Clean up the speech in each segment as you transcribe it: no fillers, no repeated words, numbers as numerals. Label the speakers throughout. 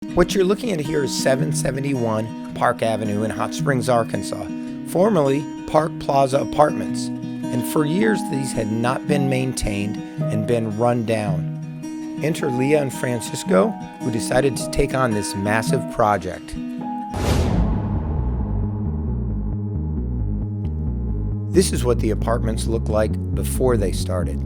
Speaker 1: What you're looking at here is 771 Park Avenue in Hot Springs, Arkansas, formerly Park Plaza Apartments. And for years, these had not been maintained and been run down. Enter Leah and Francisco, who decided to take on this massive project. This is what the apartments looked like before they started.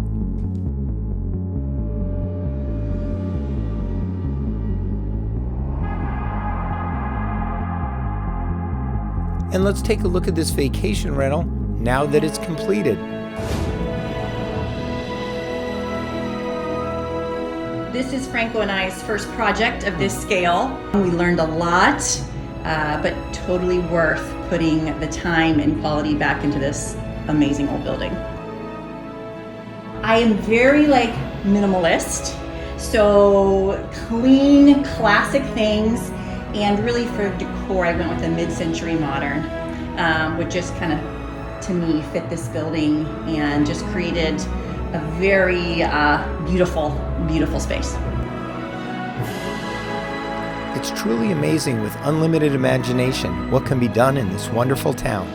Speaker 1: And let's take a look at this vacation rental now that it's completed.
Speaker 2: This is Franco and I's first project of this scale. We learned a lot, but totally worth putting the time and quality back into this amazing old building. I am very minimalist, so clean, classic things, and really for decor, I went with a mid-century modern, which just kind of, to me, fit this building and just created a very beautiful, beautiful space.
Speaker 1: It's truly amazing with unlimited imagination what can be done in this wonderful town.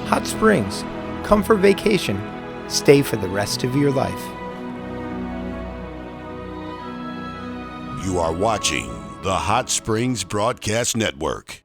Speaker 1: Hot Springs, come for vacation, stay for the rest of your life.
Speaker 3: You are watching the Hot Springs Broadcast Network.